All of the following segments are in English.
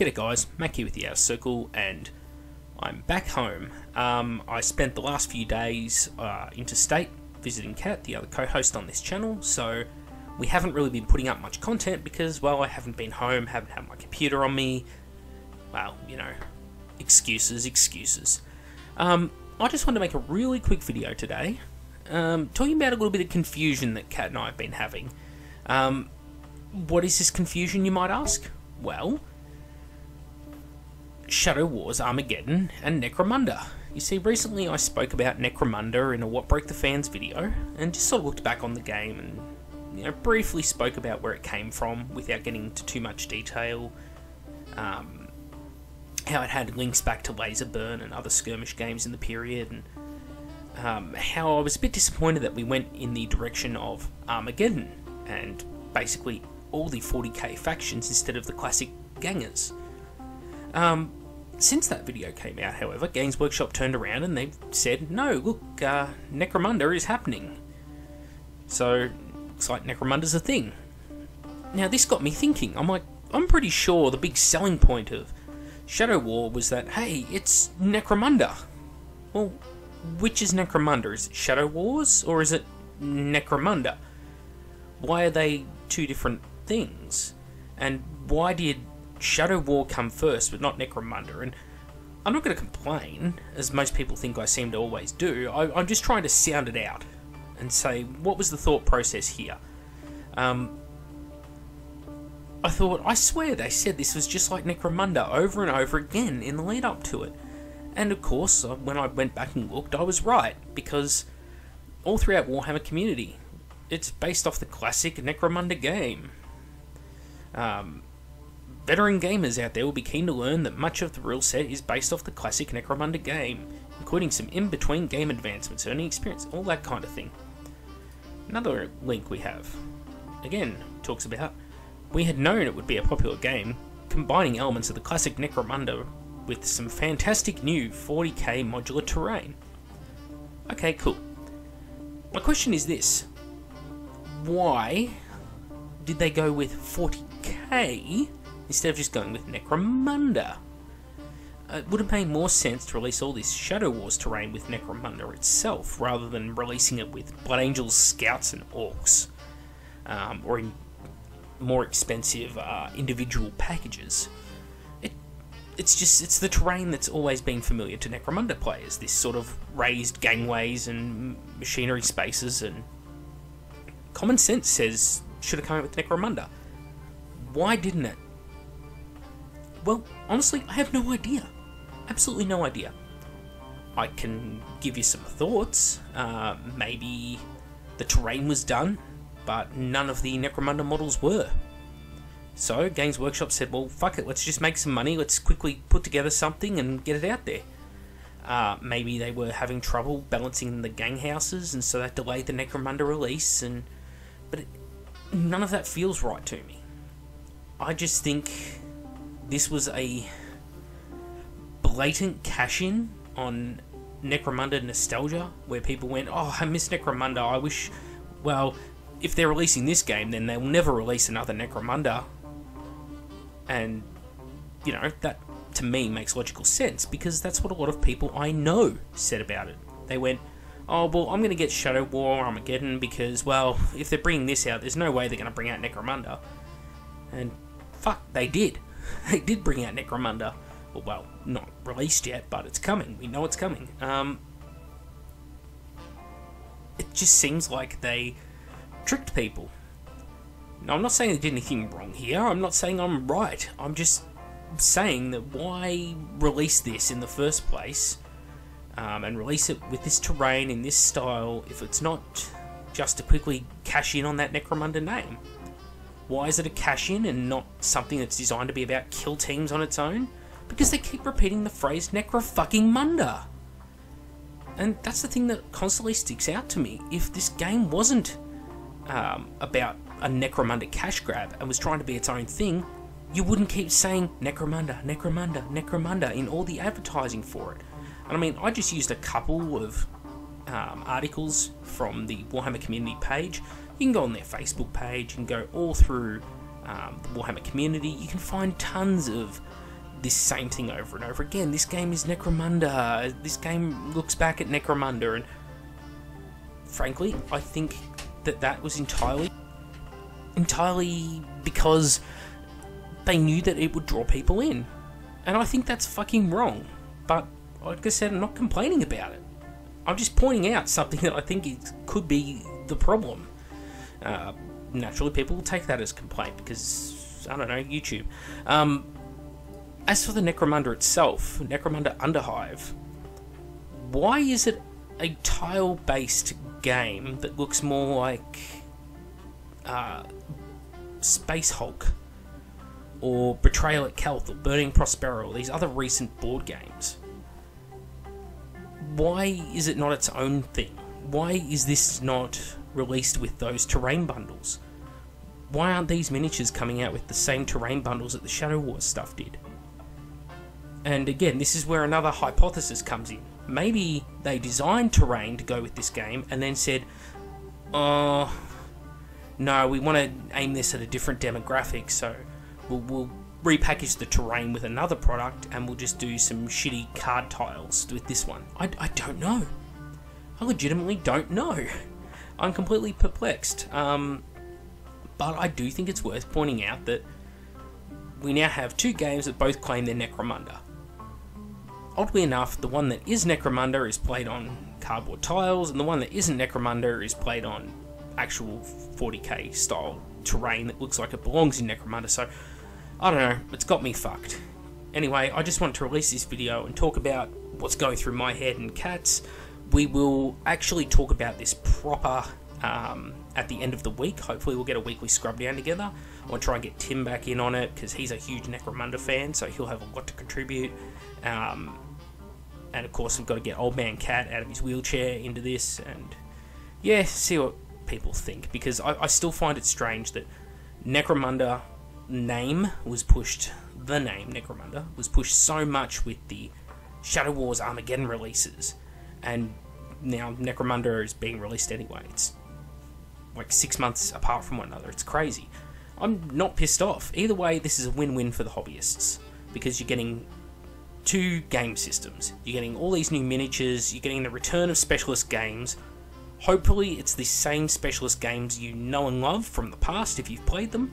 G'day guys, Mac here with the Outer Circle, and I'm back home. I spent the last few days interstate visiting Kat, the other co-host on this channel, so we haven't really been putting up much content because, well, I haven't been home, haven't had my computer on me. Well, you know, excuses. I just wanted to make a really quick video today, talking about a little bit of confusion that Kat and I have been having. What is this confusion, you might ask? Well, Shadow Wars, Armageddon, and Necromunda. You see, recently I spoke about Necromunda in a What Broke the Fans video, and just sort of looked back on the game and, you know, briefly spoke about where it came from without getting into too much detail. How it had links back to Laserburn and other skirmish games in the period, and how I was a bit disappointed that we went in the direction of Armageddon and basically all the 40k factions instead of the classic gangers. Since that video came out, however, Games Workshop turned around and they said, no, look, Necromunda is happening. So, looks like Necromunda's a thing. Now, this got me thinking. I'm like, I'm pretty sure the big selling point of Shadow War was that, hey, it's Necromunda. Well, which is Necromunda? Is it Shadow Wars or is it Necromunda? Why are they two different things? And why did Shadow War come first but not Necromunda? And I'm not going to complain, as most people think I seem to always do. I'm just trying to sound it out and say, what was the thought process here? I thought, I swear they said this was just like Necromunda over and over again in the lead up to it. And of course, when I went back and looked, I was right, because all throughout Warhammer community, it's based off the classic Necromunda game. Veteran gamers out there will be keen to learn that much of the rule set is based off the classic Necromunda game, including some in-between game advancements, earning experience, all that kind of thing. Another link we have, again, talks about, we had known it would be a popular game, combining elements of the classic Necromunda with some fantastic new 40k modular terrain. Okay, cool. My question is this: why did they go with 40k instead of just going with Necromunda? It would have made more sense to release all this Shadow Wars terrain with Necromunda itself, rather than releasing it with Blood Angels, Scouts and Orcs, or in more expensive individual packages. It's the terrain that's always been familiar to Necromunda players, this sort of raised gangways and machinery spaces, and common sense says should have come out with Necromunda. Why didn't it? Well, honestly, I have no idea. Absolutely no idea. I can give you some thoughts. Maybe the terrain was done, but none of the Necromunda models were. So, Games Workshop said, well, fuck it, let's just make some money, let's quickly put together something and get it out there. Maybe they were having trouble balancing the gang houses, and so that delayed the Necromunda release, but none of that feels right to me. I just think this was a blatant cash-in on Necromunda nostalgia, where people went, oh, I miss Necromunda, I wish, well, if they're releasing this game, then they'll never release another Necromunda. And, you know, that to me makes logical sense, because that's what a lot of people I know said about it. They went, oh, well, I'm going to get Shadow War or Armageddon because, well, if they're bringing this out, there's no way they're going to bring out Necromunda. And fuck, they did. They did bring out Necromunda. Well, not released yet, but it's coming. We know it's coming. It just seems like they tricked people. Now, I'm not saying they did anything wrong here. I'm not saying I'm right. I'm just saying that why release this in the first place, and release it with this terrain in this style if it's not just to quickly cash in on that Necromunda name? Why is it a cash in and not something that's designed to be about kill teams on its own? Because they keep repeating the phrase Necro-fucking-Munda. And that's the thing that constantly sticks out to me. If this game wasn't about a Necromunda cash grab and was trying to be its own thing, you wouldn't keep saying Necromunda, Necromunda, Necromunda in all the advertising for it. And I mean, I just used a couple of articles from the Warhammer community page. You can go on their Facebook page and go all through the Warhammer community. You can find tons of this same thing over and over again. This game is Necromunda. This game looks back at Necromunda, and frankly, I think that was entirely because they knew that it would draw people in. And I think that's fucking wrong. But, like I said, I'm not complaining about it. I'm just pointing out something that I think could be the problem. Naturally, people will take that as complaint because, I don't know, YouTube. As for the Necromunda itself, Necromunda Underhive, why is it a tile-based game that looks more like Space Hulk or Betrayal at Kelth or Burning Prospero or these other recent board games? Why is it not its own thing? Why is this not released with those terrain bundles? Why aren't these miniatures coming out with the same terrain bundles that the Shadow Wars stuff did? And again, this is where another hypothesis comes in. Maybe they designed terrain to go with this game and then said, oh, no, we want to aim this at a different demographic, so we'll repackage the terrain with another product and we'll just do some shitty card tiles with this one. I don't know. I legitimately don't know. I'm completely perplexed. But I do think it's worth pointing out that we now have two games that both claim they're Necromunda. Oddly enough, the one that is Necromunda is played on cardboard tiles, and the one that isn't Necromunda is played on actual 40k style terrain that looks like it belongs in Necromunda, so I don't know, it's got me fucked. Anyway, I just wanted to release this video and talk about what's going through my head and Kat's. We will actually talk about this proper at the end of the week. Hopefully we'll get a weekly scrub down together. I want to try and get Tim back in on it because he's a huge Necromunda fan, so he'll have a lot to contribute. And of course, we've got to get old man Cat out of his wheelchair into this, and yeah, see what people think, because I still find it strange that Necromunda name was pushed, the name Necromunda was pushed so much with the Shadow Wars Armageddon releases, and now Necromunda is being released anyway. It's like 6 months apart from one another. It's crazy. I'm not pissed off. Either way, this is a win-win for the hobbyists, because you're getting two game systems. You're getting all these new miniatures, you're getting the return of specialist games. Hopefully it's the same specialist games you know and love from the past if you've played them.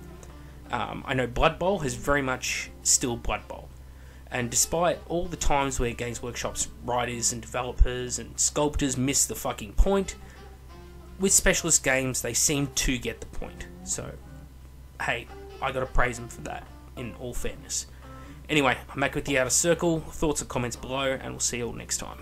I know Blood Bowl is very much still Blood Bowl. And despite all the times where Games Workshop's writers and developers and sculptors miss the fucking point, with specialist games they seem to get the point. So, hey, I gotta praise them for that, in all fairness. Anyway, I'm back with the Outer Circle. Thoughts and comments below, and we'll see you all next time.